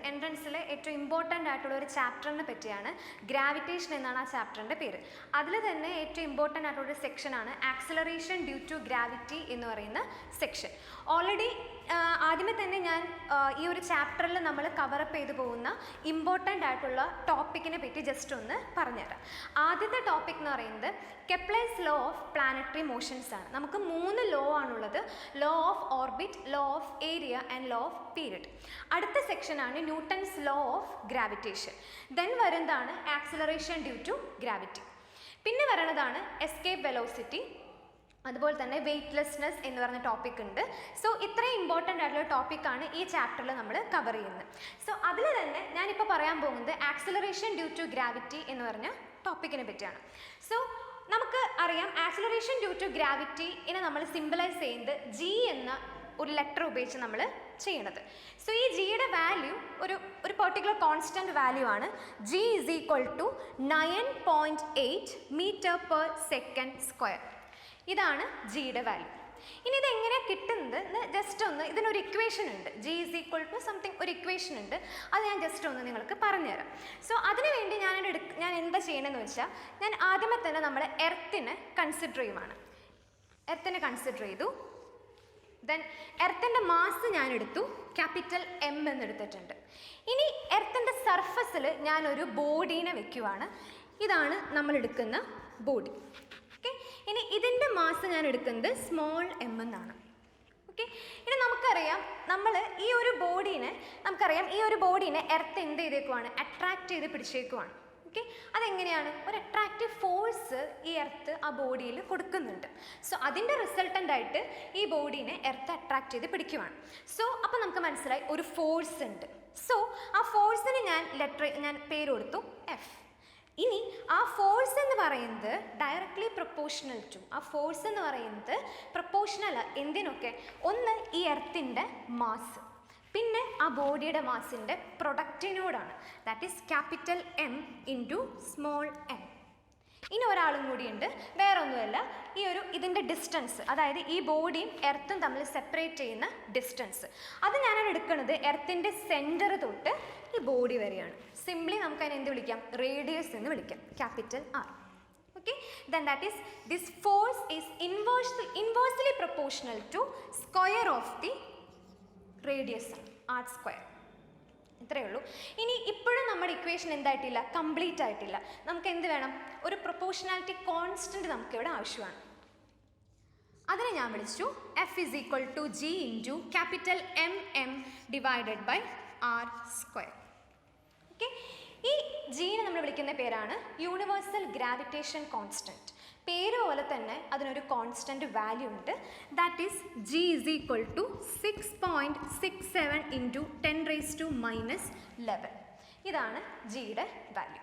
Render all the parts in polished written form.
എൻട്രൻസിലെ ഏറ്റവും ഇമ്പോർട്ടൻ്റ് ആയിട്ടുള്ള ഒരു ചാപ്റ്ററിനെ പറ്റിയാണ്. ഗ്രാവിറ്റേഷൻ എന്നാണ് ആ ചാപ്റ്ററിൻ്റെ പേര്. അതിൽ തന്നെ ഏറ്റവും ഇമ്പോർട്ടൻ്റ് ആയിട്ടുള്ളൊരു സെക്ഷനാണ് ആക്സിലറേഷൻ ഡ്യൂ ടു ഗ്രാവിറ്റി എന്ന് പറയുന്ന സെക്ഷൻ. ഓൾറെഡി ആദ്യമേ തന്നെ ഞാൻ ഈ ഒരു ചാപ്റ്ററിൽ നമ്മൾ കവറപ്പ് ചെയ്തു പോകുന്ന ഇമ്പോർട്ടൻ്റ് ആയിട്ടുള്ള ടോപ്പിക്കിനെ പറ്റി ജസ്റ്റ് ഒന്ന് പറഞ്ഞുതരാം. ആദ്യത്തെ ടോപ്പിക് എന്ന് പറയുന്നത് Kepler's law of planetary motions ആണ്. നമുക്ക് 3 ലോ ആണുള്ളത്: law of orbit, law of area and law of period. അടുത്ത സെക്ഷനാണ് Newton's law of gravitation. Then വരുന്നതാണ് ആക്സിലറേഷൻ ഡ്യൂ ടു ഗ്രാവിറ്റി. പിന്നെ വരുന്നതാണ് എസ്കേപ്പ് വെലോസിറ്റി, അതുപോലെ തന്നെ വെയ്റ്റ്ലെസ്നെസ് എന്ന് പറഞ്ഞ ടോപ്പിക് ഉണ്ട്. സോ ഇത്രയും ഇമ്പോർട്ടൻ്റ് ആയിട്ടുള്ള ടോപ്പിക്കാണ് ഈ ചാപ്റ്ററിൽ നമ്മൾ കവർ ചെയ്യുന്നത്. സോ അതിൽ തന്നെ ഞാനിപ്പോൾ പറയാൻ പോകുന്നത് ആക്സിലറേഷൻ ഡ്യൂ ടു ഗ്രാവിറ്റി എന്ന് പറഞ്ഞ ടോപ്പിക്കിനെ പറ്റിയാണ്. സോ നമുക്ക് അറിയാം, ആക്സിലറേഷൻ ഡ്യൂ ടു ഗ്രാവിറ്റിനെ നമ്മൾ സിംബലൈസ് ചെയ്യുന്നത് ജി എന്ന ഒരു ലെറ്റർ ഉപയോഗിച്ച് നമ്മൾ ചെയ്യണത്. സോ ഈ ജിയുടെ വാല്യൂ ഒരു പെർട്ടിക്കുലർ കോൺസ്റ്റൻറ്റ് വാല്യൂ ആണ്. G is equal to 9.8 m/s². ഇതാണ് ജിയുടെ വാല്യൂ. ഇനി ഇതെങ്ങനെയാണ് കിട്ടുന്നത് ജസ്റ്റ് ഒന്ന്, ഇതിനൊരു ഇക്വേഷൻ ഉണ്ട്. G is equal to something ഒരു ഇക്വേഷൻ ഉണ്ട്. അത് ഞാൻ ജസ്റ്റ് ഒന്ന് നിങ്ങൾക്ക് പറഞ്ഞുതരാം. സോ അതിനു വേണ്ടി ഞാൻ എന്താ ചെയ്യണമെന്ന് വെച്ചാൽ, ഞാൻ ആദ്യമേ തന്നെ നമ്മൾ എർത്തിനെ കൺസിഡർ ചെയ്യുവാണ്. എർത്തിനെ കൺസിഡർ ചെയ്തു. ദെൻ എർത്തിൻ്റെ മാസ് ഞാൻ എടുത്തു, ക്യാപിറ്റൽ എം എന്നെടുത്തിട്ടുണ്ട്. ഇനി എർത്തിൻ്റെ സർഫസിൽ ഞാനൊരു ബോഡീനെ വെക്കുവാണ്. ഇതാണ് നമ്മൾ എടുക്കുന്ന ബോഡി. ഓക്കെ, ഇനി ഇതിൻ്റെ മാസ് ഞാൻ എടുക്കുന്നത് സ്മോൾ എം എന്നാണ്. ഓക്കെ, ഇനി നമുക്കറിയാം, നമ്മൾ ഈ ഒരു ബോഡീനെ എർത്ത് എന്ത് ചെയ്തേക്കുവാണ്, അട്രാക്റ്റ് ചെയ്ത് പിടിച്ചേക്കുവാണ്. ഓക്കെ, അതെങ്ങനെയാണ്? ഒരു അട്രാക്റ്റീവ് ഫോഴ്സ് ഈ എർത്ത് ആ ബോഡിയിൽ കൊടുക്കുന്നുണ്ട്. സോ അതിൻ്റെ റിസൾട്ടൻ്റ് ആയിട്ട് ഈ ബോഡീനെ എർത്ത് അട്രാക്റ്റ് ചെയ്ത് പിടിക്കുവാണ്. സോ അപ്പോൾ നമുക്ക് മനസ്സിലായി ഒരു ഫോഴ്സ് ഉണ്ട്. സോ ആ ഫോഴ്സിന് ഞാൻ പേര് കൊടുത്തു എഫ്. ഇനി ആ ഫോഴ്സ് എന്ന് പറയുന്നത് ഡയറക്ട്ലി പ്രൊപ്പോർഷണൽ ടു, ആ ഫോഴ്സ് എന്ന് പറയുന്നത് പ്രൊപ്പോർഷണൽ എന്തിനൊക്കെ? ഒന്ന് ഈ എർത്തിൻ്റെ മാസ്, പിന്നെ ആ ബോഡിയുടെ മാസിൻ്റെ പ്രൊഡക്റ്റിനോടാണ്. That is capital M into small M. ഇനി ഒരാളും കൂടിയുണ്ട്, വേറെ ഒന്നുമല്ല, ഇതിൻ്റെ ഡിസ്റ്റൻസ്, അതായത് ഈ ബോഡിയും എർത്തും തമ്മിൽ സെപ്പറേറ്റ് ചെയ്യുന്ന ഡിസ്റ്റൻസ്. അത് ഞാനാണ് എടുക്കുന്നത് എർത്തിൻ്റെ സെൻറ്റർ തൊട്ട് ഈ ബോഡി വരെയാണ്. സിംപ്ലി നമുക്ക് അതിനെ എന്ത് വിളിക്കാം? റേഡിയസ് എന്ന് വിളിക്കാം, capital R. Okay, then that is this force is inversely proportional to square of the radius R square. ഇത്രയേ ഉള്ളൂ. ഇനി ഇപ്പോഴും നമ്മുടെ ഇക്വേഷൻ എന്തായിട്ടില്ല, കംപ്ലീറ്റ് ആയിട്ടില്ല. നമുക്ക് എന്ത് വേണം? ഒരു പ്രൊപ്പോർഷണാലിറ്റി കോൺസ്റ്റൻറ്റ് നമുക്കിവിടെ ആവശ്യമാണ്. അതിനെ ഞാൻ വിളിച്ചു F is equal to G into capital M M divided by R square. Okay, ഈ ജീനെ നമ്മൾ വിളിക്കുന്ന പേരാണ് യൂണിവേഴ്സൽ ഗ്രാവിറ്റേഷൻ കോൺസ്റ്റൻറ്റ്. പേര് പോലെ തന്നെ അതിനൊരു കോൺസ്റ്റൻറ്റ് വാല്യൂ ഉണ്ട്. That is G is equal to 6.67 into 10⁻⁻11. ഇതാണ് ജിയുടെ വാല്യൂ.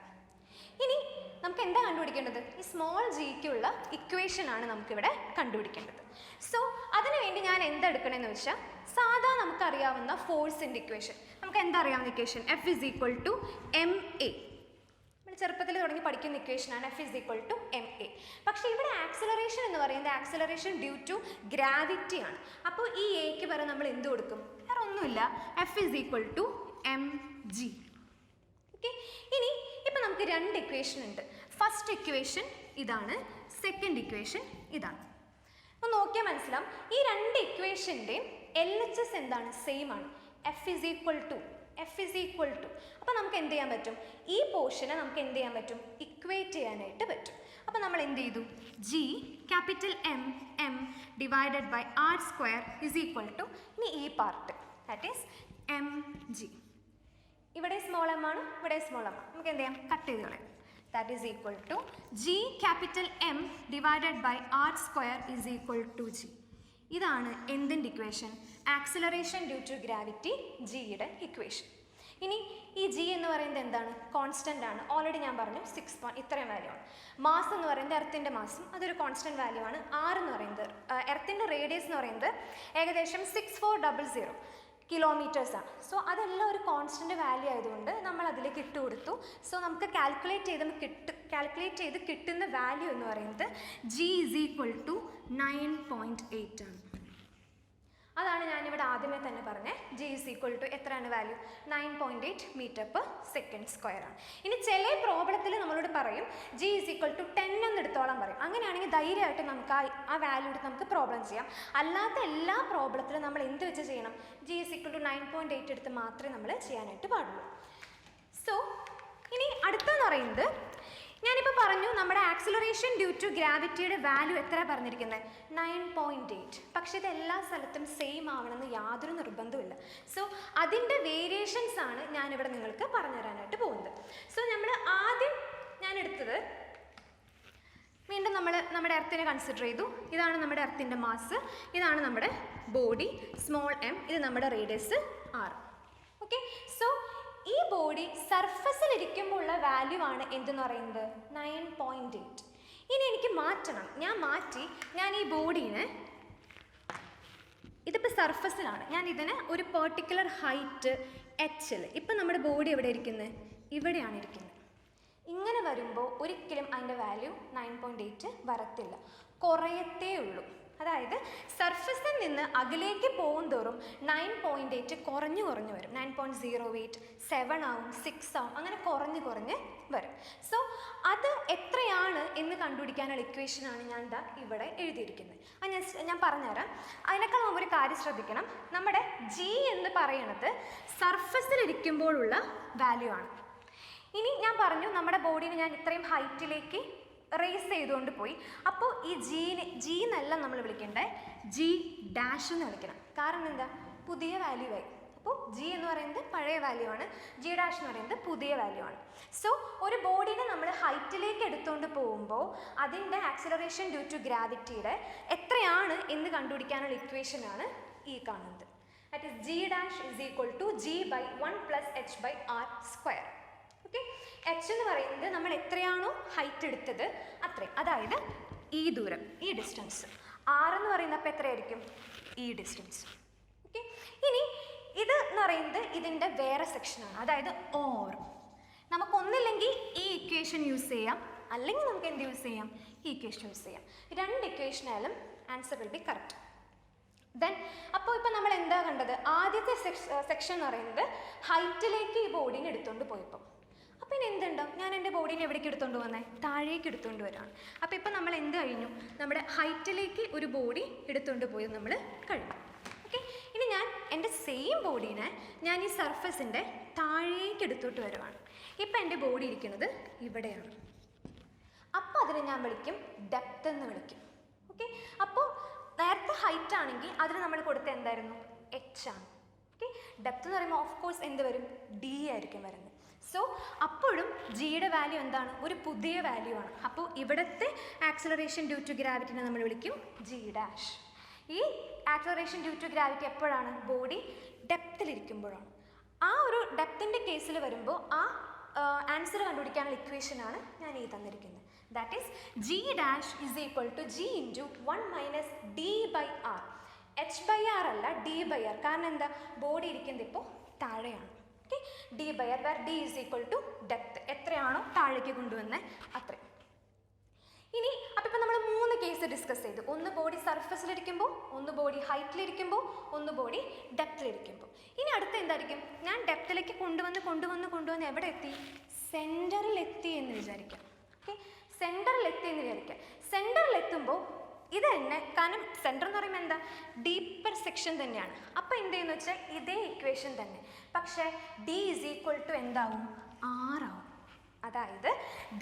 ഇനി നമുക്ക് എന്താ കണ്ടുപിടിക്കേണ്ടത്? ഈ സ്മോൾ ജിക്കുള്ള ഇക്വേഷനാണ് നമുക്കിവിടെ കണ്ടുപിടിക്കേണ്ടത്. സോ അതിനുവേണ്ടി ഞാൻ എന്തെടുക്കണമെന്ന് വെച്ചാൽ, സാധാ നമുക്കറിയാവുന്ന ഫോഴ്സിൻ്റെ ഇക്വേഷൻ, നമുക്ക് എന്താ അറിയാവുന്ന equation? F is equal to M A. നമ്മൾ ചെറുപ്പത്തിൽ തുടങ്ങി പഠിക്കുന്ന ഇക്വേഷനാണ് F is equal to M A. പക്ഷേ ഇവിടെ ആക്സിലറേഷൻ എന്ന് പറയുന്നത് ആക്സിലറേഷൻ ഡ്യൂ ടു ഗ്രാവിറ്റി ആണ്. അപ്പോൾ ഈ എക്ക് വരെ നമ്മൾ എന്ത് കൊടുക്കും? വേറെ ഒന്നുമില്ല, F is equal to M G. Okay, ഇനി ഇപ്പം നമുക്ക് 2 ഇക്വേഷൻ ഉണ്ട്. ഫസ്റ്റ് ഇക്വേഷൻ ഇതാണ്, സെക്കൻഡ് ഇക്വേഷൻ ഇതാണ്. അപ്പോൾ നോക്കിയാൽ മനസ്സിലാവും, ഈ 2 ഇക്വേഷൻ്റെയും LHS എന്താണ്? സെയിം ആണ്, എഫ് ഇസ് ഈക്വൽ ടു. അപ്പോൾ നമുക്ക് എന്ത് ചെയ്യാൻ പറ്റും? ഈ പോർഷനെ നമുക്ക് എന്ത് ചെയ്യാൻ പറ്റും? ഇക്വേറ്റ് ചെയ്യാനായിട്ട് പറ്റും. അപ്പോൾ നമ്മൾ എന്ത് ചെയ്തു? G capital M M divided by R square is equal to, ഇനി ഈ part that is M G. ഇവിടെ സ്മോൾ എം ആണ്, ഇവിടെ സ്മോൾ എം ആണ്, നമുക്ക് എന്ത് ചെയ്യാം? കട്ട് ചെയ്ത് കളയാം. That is equal to G capital M divided by R square is equal to G. ഇതാണ് എന്തിൻ്റെ equation? Acceleration due to gravity ജിയുടെ ഇക്വേഷൻ. ഇനി ഈ ജി എന്ന് പറയുന്നത് എന്താണ്? കോൺസ്റ്റൻ്റ് ആണ്. ഓൾറെഡി ഞാൻ പറഞ്ഞു 6 ഇത്രയും വാല്യൂ ആണ്. മാസ് എന്ന് പറയുന്നത് എർത്തിൻ്റെ മാസും അതൊരു കോൺസ്റ്റൻറ്റ് വാല്യൂ ആണ്. ആർ എന്ന് പറയുന്നത് എർത്തിൻ്റെ റേഡിയസ് എന്ന് പറയുന്നത് ഏകദേശം 6400 കിലോമീറ്റേഴ്സാണ്. സോ അതെല്ലാം ഒരു കോൺസ്റ്റൻറ്റ് വാല്യൂ ആയതുകൊണ്ട് നമ്മൾ അതിലേക്ക് ഇട്ട് കൊടുത്തു. സോ നമുക്ക് കാൽക്കുലേറ്റ് ചെയ്ത് കാൽക്കുലേറ്റ് ചെയ്ത് കിട്ടുന്ന വാല്യൂ എന്ന് പറയുന്നത് g = 9.8 ആണ്. അതാണ് ഞാനിവിടെ ആദ്യമേ തന്നെ പറഞ്ഞത്. g = എത്രയാണ് വാല്യൂ? 9.8 m/s² ആണ്. ഇനി ചില പ്രോബ്ലത്തിൽ നമ്മളോട് പറയും g = 10 എന്ന് എടുത്തോളം പറയും. അങ്ങനെയാണെങ്കിൽ ധൈര്യമായിട്ട് നമുക്ക് ആ വാല്യൂ എടുത്ത് നമുക്ക് പ്രോബ്ലം ചെയ്യാം. അല്ലാത്ത എല്ലാ പ്രോബ്ലത്തിലും നമ്മൾ എന്ത് വെച്ച് ചെയ്യണം? g = 9.8 എടുത്ത് മാത്രമേ നമ്മൾ ചെയ്യാനായിട്ട് പാടുള്ളൂ. സോ ഇനി അടുത്തെന്ന് പറയുന്നത്, ഞാനിപ്പോൾ പറഞ്ഞു നമ്മുടെ ആക്സിലറേഷൻ ഡ്യൂ ടു ഗ്രാവിറ്റിയുടെ വാല്യൂ എത്ര പറഞ്ഞിരിക്കുന്നത്? 9.8. പക്ഷേ ഇത് എല്ലാ സ്ഥലത്തും സെയിം ആവണമെന്ന് യാതൊരു നിർബന്ധമില്ല. സോ അതിൻ്റെ വേരിയേഷൻസ് ആണ് ഞാനിവിടെ നിങ്ങൾക്ക് പറഞ്ഞു തരാനായിട്ട് പോകുന്നത്. സോ നമ്മൾ ആദ്യം ഞാൻ എടുത്തത്, വീണ്ടും നമ്മൾ നമ്മുടെ എർത്തിനെ കൺസിഡർ ചെയ്തു. ഇതാണ് നമ്മുടെ എർത്തിൻ്റെ മാസ്, ഇതാണ് നമ്മുടെ ബോഡി സ്മോൾ m, ഇത് നമ്മുടെ റേഡിയസ് r. ഓക്കെ, സോ ഈ ബോഡി സർഫസിൽ ഇരിക്കുമ്പോൾ ഉള്ള വാല്യൂ ആണ് എന്തെന്ന് പറയുന്നത്? 9.8. ഇനി എനിക്ക് മാറ്റണം. ഞാൻ മാറ്റി, ഞാൻ ഈ ബോഡീനെ, ഇതിപ്പോൾ സർഫസിലാണ്, ഞാൻ ഇതിന് ഒരു പെർട്ടിക്കുലർ ഹൈറ്റ് h-ൽ, ഇപ്പം നമ്മുടെ ബോഡി എവിടെ ഇരിക്കുന്നത്? ഇവിടെയാണ് ഇരിക്കുന്നത്. ഇങ്ങനെ വരുമ്പോൾ ഒരിക്കലും അതിൻ്റെ വാല്യൂ 9.8 വരത്തില്ല, കുറയത്തേ ഉള്ളൂ. അതായത് സർഫസിൽ നിന്ന് അകലേക്ക് പോകും തോറും 9.8 കുറഞ്ഞു വരും. 9.08, 7 ആവും, 6 ആവും, അങ്ങനെ കുറഞ്ഞ് വരും. സോ അത് എത്രയാണ് എന്ന് കണ്ടുപിടിക്കാനുള്ള ഇക്വേഷനാണ് ഞാൻ ഇതാ ഇവിടെ എഴുതിയിരിക്കുന്നത്. അത് ഞാൻ പറഞ്ഞുതരാം. അതിനേക്കാൾ മുമ്പ് ഒരു കാര്യം ശ്രദ്ധിക്കണം. നമ്മുടെ g എന്ന് പറയുന്നത് സർഫസിലിരിക്കുമ്പോഴുള്ള വാല്യൂ ആണ്. ഇനി ഞാൻ പറഞ്ഞു നമ്മുടെ ബോഡീനെ ഞാൻ ഇത്രയും ഹൈറ്റിലേക്ക് റേസ് ചെയ്തുകൊണ്ട് പോയി. അപ്പോൾ ഈ ജി എന്നല്ല നമ്മൾ വിളിക്കേണ്ടത്, g ഡാഷ് എന്ന് വിളിക്കണം. കാരണം എന്താ? പുതിയ വാല്യൂ ആയി. അപ്പോൾ g എന്ന് പറയുന്നത് പഴയ വാല്യൂ ആണ്, g ഡാഷ് എന്ന് പറയുന്നത് പുതിയ വാല്യൂ ആണ്. സോ ഒരു ബോഡീനെ നമ്മൾ ഹൈറ്റിലേക്ക് എടുത്തുകൊണ്ട് പോകുമ്പോൾ അതിൻ്റെ ആക്സിലറേഷൻ ഡ്യൂ ടു ഗ്രാവിറ്റിയുടെ എത്രയാണ് എന്ന് കണ്ടുപിടിക്കാനുള്ള ഇക്വേഷനാണ് ഈ കാണുന്നത്. That is g dash = g/1 + h/r². Okay, h എന്ന് പറയുന്നത് നമ്മൾ എത്രയാണോ ഹൈറ്റ് എടുത്തത് അത്രയും, അതായത് ഈ ദൂരം, ഈ ഡിസ്റ്റൻസ്. r എന്ന് പറയുന്നത് അപ്പോൾ എത്രയായിരിക്കും? ഈ ഡിസ്റ്റൻസ്. ഓക്കെ, ഇനി ഇത് എന്ന് പറയുന്നത് ഇതിൻ്റെ വേറെ സെക്ഷനാണ്, അതായത് ഓർ. നമുക്കൊന്നില്ലെങ്കിൽ ഈ ഇക്വേഷൻ യൂസ് ചെയ്യാം, അല്ലെങ്കിൽ നമുക്ക് എന്ത് യൂസ് ചെയ്യാം? ഈ ഇക്വേഷൻ യൂസ് ചെയ്യാം. രണ്ട് ഇക്വേഷനായാലും answer will be correct. Then അപ്പോൾ ഇപ്പോൾ നമ്മൾ എന്താ കണ്ടത്? ആദ്യത്തെ സെക്ഷൻ എന്ന് പറയുന്നത് ഹൈറ്റിലേക്ക് ഈ ബോഡീനെ എടുത്തുകൊണ്ട് പോയപ്പോൾ. അപ്പോൾ ഇനി എന്തുണ്ടാവും? ഞാൻ എൻ്റെ ബോഡീനെ എവിടേക്ക് എടുത്തുകൊണ്ട് വന്നത്? താഴേക്ക് എടുത്തുകൊണ്ട് വരാണ്. അപ്പോൾ ഇപ്പോൾ നമ്മൾ എന്ത് കഴിഞ്ഞു? നമ്മുടെ ഹൈറ്റിലേക്ക് ഒരു ബോഡി എടുത്തുകൊണ്ട് പോയി നമ്മൾ കഴിഞ്ഞു. ഓക്കെ, ഇനി ഞാൻ എൻ്റെ സെയിം ബോഡീനെ ഞാൻ ഈ സർഫസിൻ്റെ താഴേക്ക് എടുത്തോട്ട് വരുവാണ്. ഇപ്പോൾ എൻ്റെ ബോഡി ഇരിക്കുന്നത് ഇവിടെയാണ്. അപ്പോൾ അതിനെ ഞാൻ വിളിക്കും ഡെപ്ത് എന്ന് വിളിക്കും. ഓക്കെ, അപ്പോൾ നേരത്തെ ഹൈറ്റ് ആണെങ്കിൽ അതിന് നമ്മൾ കൊടുത്ത എന്തായിരുന്നു? h ആണ്. ഓക്കെ, ഡെപ്ത് എന്ന് പറയുമ്പോൾ ഓഫ് കോഴ്സ് എന്ത് വരും? d ആയിരിക്കും വരുന്നത്. സോ അപ്പോഴും ജിയുടെ വാല്യൂ എന്താണ്? ഒരു പുതിയ വാല്യൂ ആണ്. അപ്പോൾ ഇവിടുത്തെ ആക്സിലറേഷൻ ഡ്യൂ ടു ഗ്രാവിറ്റിനെ നമ്മൾ വിളിക്കും g ഡാഷ്. ഈ ആക്സിലറേഷൻ ഡ്യൂ ടു ഗ്രാവിറ്റി എപ്പോഴാണ്? ബോഡി ഡെപ്തിലിരിക്കുമ്പോഴാണ്. ആ ഒരു ഡെപ്തിൻ്റെ കേസിൽ വരുമ്പോൾ ആ ആൻസർ കണ്ടുപിടിക്കാനുള്ള ഇക്വേഷനാണ് ഞാൻ ഈ തന്നിരിക്കുന്നത്. That is g dash = g × 1 - d/r. h/r അല്ല, d/r. കാരണം എന്താ? ബോഡി ഇരിക്കുന്നത് ഇപ്പോൾ താഴെയാണ്. Okay, d/r, where d = depth. എത്രയാണോ താഴേക്ക് കൊണ്ടുവന്നത് അത്രയും. ഇനി അപ്പോൾ ഇപ്പോൾ നമ്മൾ 3 കേസ് ഡിസ്കസ് ചെയ്തു. ഒന്ന് ബോഡി സർഫസിലിരിക്കുമ്പോൾ, ഒന്ന് ബോഡി ഹൈറ്റിലിരിക്കുമ്പോൾ, ഒന്ന് ബോഡി ഡെപ്തിലിരിക്കുമ്പോൾ. ഇനി അടുത്ത് എന്തായിരിക്കും? ഞാൻ ഡെപ്തിലേക്ക് കൊണ്ടുവന്ന് എവിടെ എത്തി? സെൻറ്ററിൽ എത്തി എന്ന് വിചാരിക്കാം. ഓക്കെ, സെൻറ്ററിൽ എത്തി എന്ന് വിചാരിക്കാം. സെൻറ്ററിൽ എത്തുമ്പോൾ ഇത് തന്നെ, കാരണം സെൻറ്റർ എന്ന് പറയുമ്പോൾ എന്താ? ഡീപ്പർ സെക്ഷൻ തന്നെയാണ്. അപ്പോൾ എന്ത് ചെയ്യുന്നു വെച്ചാൽ ഇതേ ഇക്വേഷൻ തന്നെ, പക്ഷേ d = എന്താവും? r ആവും. അതായത്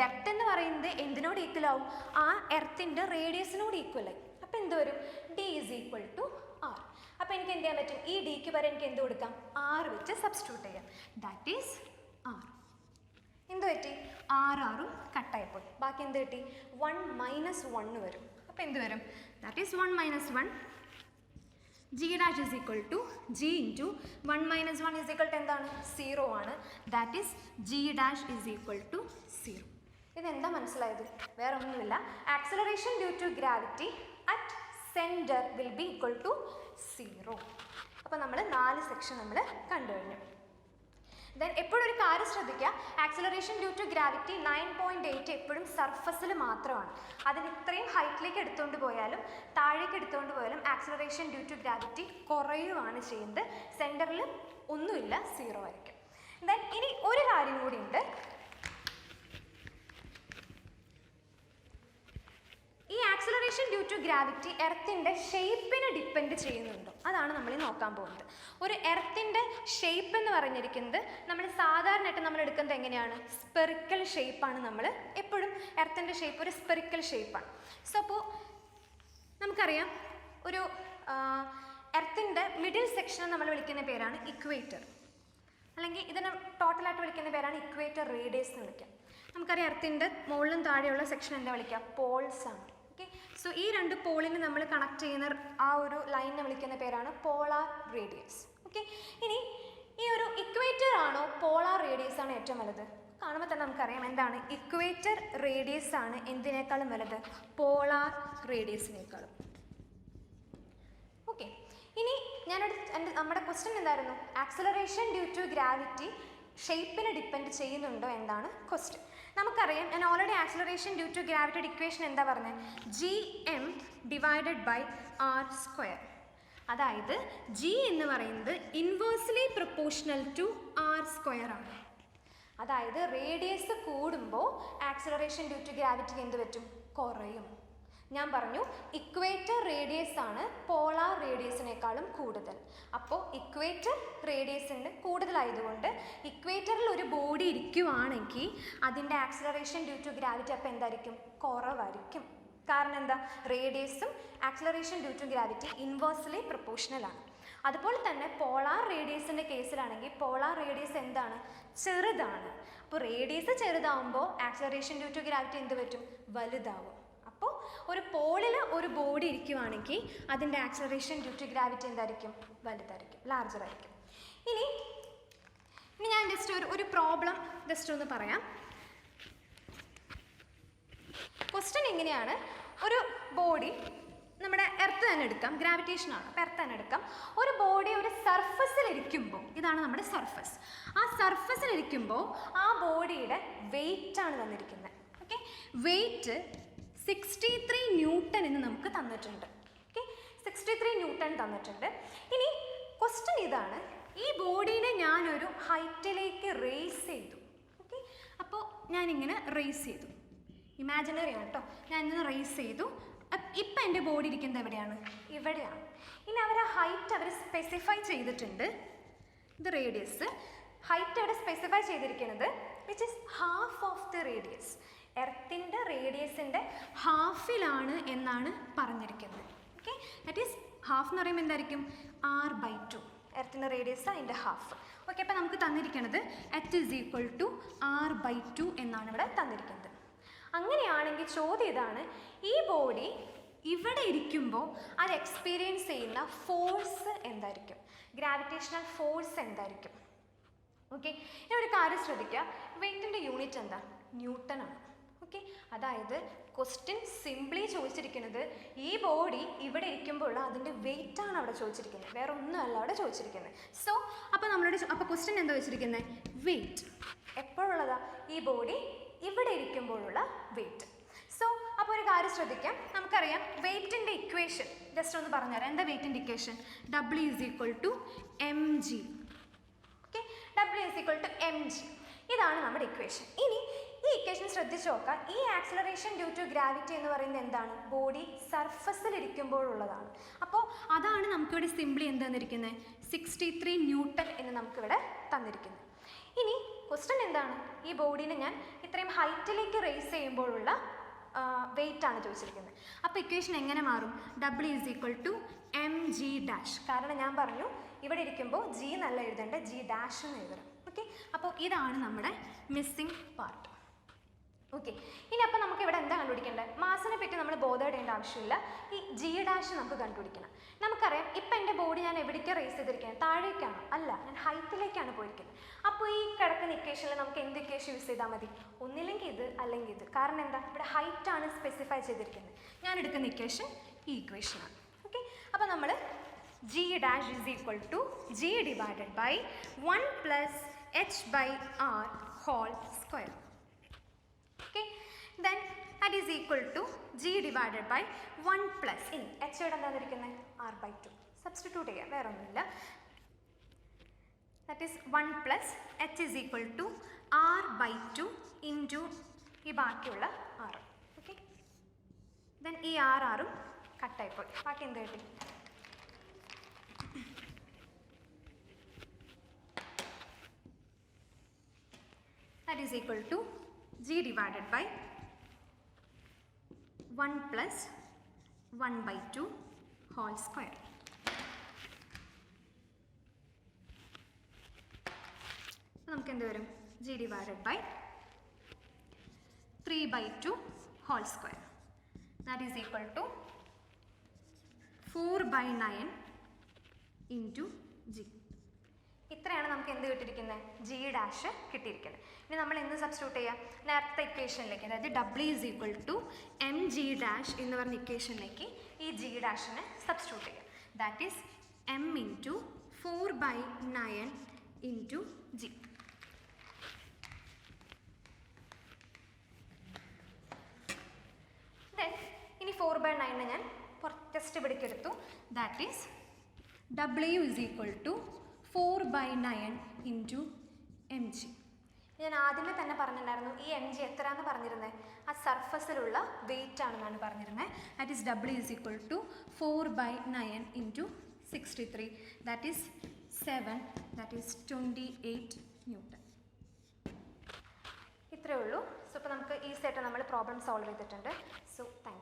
ഡെപ്ത് എന്ന് പറയുന്നത് എന്തിനോട് ഈക്വൽ ആവും? ആ എർത്തിൻ്റെ റേഡിയസിനോട് ഈക്വൽ ആയി. അപ്പോൾ എന്ത് വരും? d = r. അപ്പോൾ എനിക്ക് എന്ത് ചെയ്യാൻ പറ്റും? ഈ ഡിക്ക് വരെ എനിക്ക് എന്ത് കൊടുക്കാം? r വെച്ച് സബ്സ്റ്റിറ്റ്യൂട്ട് ചെയ്യാം. That is r. എന്ത് പറ്റി? r കട്ടായിപ്പോയി. ബാക്കി എന്ത് കിട്ടി? 1 - 1 വരും. അപ്പോൾ എന്ത് വരും? That is 1 - 1. g dash = g × 1 - 1 എന്താണ്? 0 ആണ്. That is g dash = 0. ഇതെന്താ മനസ്സിലായത്? വേറെ ഒന്നുമില്ല. Acceleration due to gravity at centre will be = 0. അപ്പോൾ നമ്മൾ 4 സെക്ഷൻ നമ്മൾ കണ്ടു കഴിഞ്ഞു. ദെൻ എപ്പോഴും ഒരു കാര്യം ശ്രദ്ധിക്കുക, ആക്സിലറേഷൻ ഡ്യൂ ടു ഗ്രാവിറ്റി 9.8 എപ്പോഴും സർഫസിൽ മാത്രമാണ്. അതിന് ഇത്രയും ഹൈറ്റിലേക്ക് എടുത്തുകൊണ്ട് പോയാലും താഴേക്ക് എടുത്തുകൊണ്ട് പോയാലും ആക്സിലറേഷൻ ഡ്യൂ ടു ഗ്രാവിറ്റി കുറയുകയാണ് ചെയ്യുന്നത്. സെൻറ്ററിൽ ഒന്നുമില്ല, 0 ആയിരിക്കും. ദെൻ ഇനി ഒരു കാര്യം കൂടി ഉണ്ട്. ഈ ആക്സിലറേഷൻ ഡ്യൂ ടു ഗ്രാവിറ്റി എർത്തിൻ്റെ ഷേപ്പിനെ ഡിപ്പെൻഡ് ചെയ്യുന്നുണ്ടോ, അതാണ് നമ്മൾ നോക്കാൻ പോകുന്നത്. ഒരു എർത്തിൻ്റെ ഷേപ്പ് എന്ന് പറഞ്ഞിരിക്കുന്നത് നമ്മൾ സാധാരണയായിട്ട് നമ്മൾ എടുക്കുന്നത് എങ്ങനെയാണ്, സ്പെറിക്കൽ ഷേപ്പാണ്. നമ്മൾ എപ്പോഴും എർത്തിൻ്റെ ഷേപ്പ് ഒരു സ്പെറിക്കൽ ഷേപ്പാണ്. സോ അപ്പോൾ നമുക്കറിയാം ഒരു എർത്തിൻ്റെ മിഡിൽ സെക്ഷൻ നമ്മൾ വിളിക്കുന്ന പേരാണ് ഇക്വേറ്റർ, അല്ലെങ്കിൽ ഇതിനെ ടോട്ടലായിട്ട് വിളിക്കുന്ന പേരാണ് ഇക്വേറ്റർ റേഡിയസ് എന്ന് വിളിക്കാം. നമുക്കറിയാം എർത്തിൻ്റെ മുകളിലും താഴെയുള്ള സെക്ഷൻ എന്താ വിളിക്കുക, പോൾസ് ആണ്. ഓക്കെ, സോ ഈ രണ്ട് പോളിനെ നമ്മൾ കണക്ട് ചെയ്യുന്ന ആ ഒരു ലൈനിനെ വിളിക്കുന്ന പേരാണ് പോളാർ റേഡിയസ്. ഓക്കെ, ഇനി ഈ ഒരു ഇക്വേറ്റർ ആണോ പോളാർ റേഡിയസ് ആണോ ഏറ്റവും വലുത്? കാണുമ്പോൾ തന്നെ നമുക്കറിയാം എന്താണ്, ഇക്വേറ്റർ റേഡിയസ് ആണ് എന്തിനേക്കാളും വലുത്, പോളാർ റേഡിയസിനേക്കാളും. ഓക്കെ, ഇനി നമ്മുടെ ക്വസ്റ്റ്യൻ എന്തായിരുന്നു, ആക്സിലറേഷൻ ഡ്യൂ ടു ഗ്രാവിറ്റി ഷേപ്പിനെ ഡിപ്പെൻഡ് ചെയ്യുന്നുണ്ടോ എന്താണ് ക്വസ്റ്റ്യൻ. നമുക്കറിയാം ഞാൻ ഓൾറെഡി ആക്സിലറേഷൻ ഡ്യൂ ടു ഗ്രാവിറ്റിയുടെ ഇക്വേഷൻ എന്താ പറഞ്ഞത്, gm divided by R square. അതായത് g എന്ന് പറയുന്നത് inversely proportional to R square ആണ്. അതായത് റേഡിയസ് കൂടുമ്പോൾ ആക്സിലറേഷൻ ഡ്യൂ ടു ഗ്രാവിറ്റിക്ക് എന്ത് പറ്റും, കുറയും. ഞാൻ പറഞ്ഞു ഇക്വേറ്റർ റേഡിയസ് ആണ് പോളാർ റേഡിയസിനേക്കാളും കൂടുതൽ. അപ്പോൾ ഇക്വേറ്റർ റേഡിയസിന് കൂടുതലായതുകൊണ്ട് ഇക്വേറ്ററിൽ ഒരു ബോഡി ഇരിക്കുവാണെങ്കിൽ അതിൻ്റെ ആക്സിലറേഷൻ ഡ്യൂ ടു ഗ്രാവിറ്റി അപ്പോൾ എന്തായിരിക്കും, കുറവായിരിക്കും. കാരണം എന്താ, റേഡിയസും acceleration due to gravity inversely proportional ആണ്. അതുപോലെ തന്നെ പോളാർ റേഡിയസിൻ്റെ കേസിലാണെങ്കിൽ പോളാർ റേഡിയസ് എന്താണ്, ചെറുതാണ്. അപ്പോൾ റേഡിയസ് ചെറുതാവുമ്പോൾ ആക്സിലറേഷൻ ഡ്യൂ ടു ഗ്രാവിറ്റി എന്ത് പറ്റും, വലുതാവും. അപ്പോൾ ഒരു പോളിൽ ഒരു ബോഡി ഇരിക്കുവാണെങ്കിൽ അതിൻ്റെ ആക്സിലറേഷൻ ഡ്യൂ ടു ഗ്രാവിറ്റി എന്തായിരിക്കും, വലുതായിരിക്കും, ലാർജർ ആയിരിക്കും. ഇനി ഞാൻ ജസ്റ്റ് ഒരു പ്രോബ്ലം ജസ്റ്റ് ഒന്ന് പറയാം. ക്വസ്റ്റ്യൻ എങ്ങനെയാണ്, ഒരു ബോഡി നമ്മുടെ എർത്ത് തന്നെ എടുക്കാം, ഗ്രാവിറ്റേഷനാണ്, അപ്പോൾ എർത്ത് തന്നെ എടുക്കാം. ഒരു ബോഡി ഒരു സർഫസിലിരിക്കുമ്പോൾ, ഇതാണ് നമ്മുടെ സർഫസ്, ആ സർഫസിലിരിക്കുമ്പോൾ ആ ബോഡിയുടെ വെയിറ്റ് ആണ് തന്നിരിക്കുന്നത്. ഓക്കെ, വെയിറ്റ് 63 ന്യൂട്ടൺ എന്ന് നമുക്ക് തന്നിട്ടുണ്ട്. ഓക്കെ, 63 ന്യൂട്ടൺ തന്നിട്ടുണ്ട്. ഇനി ക്വസ്റ്റ്യൻ ഇതാണ്, ഈ ബോഡീനെ ഞാനൊരു ഹൈറ്റിലേക്ക് റേസ് ചെയ്തു. ഓക്കെ, അപ്പോൾ ഞാനിങ്ങനെ റേസ് ചെയ്തു, ഇമാജിനറി ആണ് കേട്ടോ, ഞാനിങ്ങനെ റേസ് ചെയ്തു. ഇപ്പം എൻ്റെ ബോഡി ഇരിക്കുന്നത് എവിടെയാണ്, ഇവിടെയാണ്. ഇനി അവരെ ഹൈറ്റ് അവർ സ്പെസിഫൈ ചെയ്തിട്ടുണ്ട്, ഇത് റേഡിയസ്, ഹൈറ്റ് അവിടെ സ്പെസിഫൈ ചെയ്തിരിക്കുന്നത് which is half of the radius. എർത്തിൻ്റെ റേഡിയസിൻ്റെ ഹാഫിലാണ് എന്നാണ് പറഞ്ഞിരിക്കുന്നത്. ഓക്കെ, ദാറ്റ് ഈസ് ഹാഫ് എന്ന് പറയുമ്പോൾ എന്തായിരിക്കും, r/2. എർത്തിൻ്റെ റേഡിയസ് അതിൻ്റെ ഹാഫ്. ഓക്കെ, അപ്പോൾ നമുക്ക് തന്നിരിക്കുന്നത് h = r/2 എന്നാണ് ഇവിടെ തന്നിരിക്കുന്നത്. അങ്ങനെയാണെങ്കിൽ ചോദ്യം ഇതാണ്, ഈ ബോഡി ഇവിടെ ഇരിക്കുമ്പോൾ അത് എക്സ്പീരിയൻസ് ചെയ്യുന്ന ഫോഴ്സ് എന്തായിരിക്കും, ഗ്രാവിറ്റേഷണൽ ഫോഴ്സ് എന്തായിരിക്കും. ഓക്കെ, ഇനി ഒരു കാര്യം ശ്രദ്ധിക്കുക, വെയിറ്റിൻ്റെ യൂണിറ്റ് എന്താ, ന്യൂട്ടൺ ആണ്. ഓക്കെ, അതായത് ക്വസ്റ്റ്യൻ സിംപ്ലി ചോദിച്ചിരിക്കുന്നത് ഈ ബോഡി ഇവിടെ ഇരിക്കുമ്പോൾ അതിൻ്റെ വെയിറ്റ് ആണ് അവിടെ ചോദിച്ചിരിക്കുന്നത്, വേറെ ഒന്നുമല്ല അവിടെ ചോദിച്ചിരിക്കുന്നത്. സോ അപ്പോൾ ക്വസ്റ്റ്യൻ എന്താ വെച്ചിരിക്കുന്നത്, വെയിറ്റ് എപ്പോഴുള്ളതാ, ഈ ബോഡി ഇവിടെ ഇരിക്കുമ്പോഴുള്ള വെയിറ്റ്. സോ അപ്പോൾ ഒരു കാര്യം ശ്രദ്ധിക്കാം, നമുക്കറിയാം വെയിറ്റിൻ്റെ ഇക്വേഷൻ ജസ്റ്റ് ഒന്ന് പറഞ്ഞുതരാം. എന്താ വെയിറ്റിൻ്റെ equation, W = mg. Okay, W = mg, ഇതാണ് നമ്മുടെ ഇക്വേഷൻ. ഇനി ഈ ഇക്വേഷൻ ശ്രദ്ധിച്ച് നോക്കാം, ഈ ആക്സിലറേഷൻ ഡ്യൂ ടു ഗ്രാവിറ്റി എന്ന് പറയുന്നത് എന്താണ്, ബോഡി സർഫസിലിരിക്കുമ്പോഴുള്ളതാണ്. അപ്പോൾ അതാണ് നമുക്കിവിടെ സിംപ്ലി എന്ത് തന്നിരിക്കുന്നത്, 63 ന്യൂട്ടൺ എന്ന് നമുക്കിവിടെ തന്നിരിക്കുന്നത്. ഇനി ക്വസ്റ്റ്യൻ എന്താണ്, ഈ ബോഡീനെ ഞാൻ ഇത്രയും ഹൈറ്റിലേക്ക് റേസ് ചെയ്യുമ്പോഴുള്ള വെയിറ്റ് ആണ് ചോദിച്ചിരിക്കുന്നത്. അപ്പോൾ ഇക്വേഷൻ എങ്ങനെ മാറും, W = mg'. കാരണം ഞാൻ പറഞ്ഞു ഇവിടെ ഇരിക്കുമ്പോൾ G എന്നല്ല എഴുതേണ്ട, G' എന്ന് എഴുതണം. ഓക്കെ, അപ്പോൾ ഇതാണ് നമ്മുടെ മിസ്സിംഗ് പാർട്ട്. ഓക്കെ, ഇനി അപ്പോൾ നമുക്ക് ഇവിടെ എന്താ കണ്ടുപിടിക്കേണ്ടത്, മാസിനെ പറ്റി നമ്മൾ ബോധപ്പെടേണ്ട ആവശ്യമില്ല, ഈ G' നമുക്ക് കണ്ടുപിടിക്കണം. നമുക്കറിയാം ഇപ്പം എൻ്റെ ബോഡി ഞാൻ എവിടേക്കാണ് റേസ് ചെയ്തിരിക്കുന്നത്, താഴേക്കാണ്, അല്ല ഞാൻ ഹൈറ്റിലേക്കാണ് പോയിരിക്കുന്നത്. അപ്പോൾ ഈ കിടക്കുന്ന ഇക്വേഷനിൽ നമുക്ക് എന്ത് ഇക്വേഷൻ യൂസ് ചെയ്താൽ മതി, ഒന്നില്ലെങ്കിൽ ഇത് അല്ലെങ്കിൽ ഇത്. കാരണം എന്താ, ഇവിടെ ഹൈറ്റാണ് സ്പെസിഫൈ ചെയ്തിരിക്കുന്നത്. ഞാൻ എടുക്കുന്ന ഇക്വേഷൻ ഈ ഇക്വേഷനാണ്. ഓക്കെ, അപ്പോൾ നമ്മൾ G' = G / 1 + h by r whole square. Okay, then that is equal to g divided by 1 plus in h ഇവിടെ എന്താ തന്നിരിക്കുന്നത് r by 2. സബ്സ്റ്റിറ്റ്യൂട്ട് ചെയ്യാം, വേറെ ഒന്നുമില്ല. That is 1 plus h is equal to r by 2 into ഈ ബാക്കിയുള്ള r. Okay, then ഈ ആറും കട്ടായിപ്പോയി, ബാക്കി എന്ത് കിട്ടി? That is equal to g divided by 1 plus 1 by 2 whole square. നമുക്ക് എന്ത് വരും? g divided by 3 by 2 whole square. That is equal to 4 by 9 into g. ഇത്രയാണ് നമുക്ക് എന്ത് കിട്ടിയിരിക്കുന്നത്? ജി ഡാഷ് കിട്ടിയിരിക്കുന്നത്. ഇനി നമ്മൾ എന്ത് സബ്സ്റ്റിറ്റ്യൂട്ട് ചെയ്യാം? നേരത്തെ ഇക്വേഷനിലേക്ക്, അതായത് W is equal to M G dash എന്ന് പറഞ്ഞ ഇക്വേഷനിലേക്ക് ഈ ജി ഡാഷിനെ സബ്സ്റ്റിറ്റ്യൂട്ട് ചെയ്യാം. That is M into 4 by 9 into G. Then ഇനി 4 by 9 ഞാൻ ടെസ്റ്റ് പിടിക്കെടുത്തു. That is W is equal to 4 by 9 into M G. ഞാൻ ആദ്യമേ തന്നെ പറഞ്ഞിട്ടുണ്ടായിരുന്നു ഈ എം ജി എത്രയാണെന്ന് പറഞ്ഞിരുന്നത്? ആ സർഫസിലുള്ള വെയിറ്റ് ആണെന്നാണ് പറഞ്ഞിരുന്നത്. That is W is equal to 4 by 9 into 63. That is 7, that is 28 newton. ഇത്രയേ ഉള്ളൂ. സോ ഇപ്പോൾ നമുക്ക് ഈസി ആയിട്ട് നമ്മൾ പ്രോബ്ലം സോൾവ് ചെയ്തിട്ടുണ്ട്. So thank U.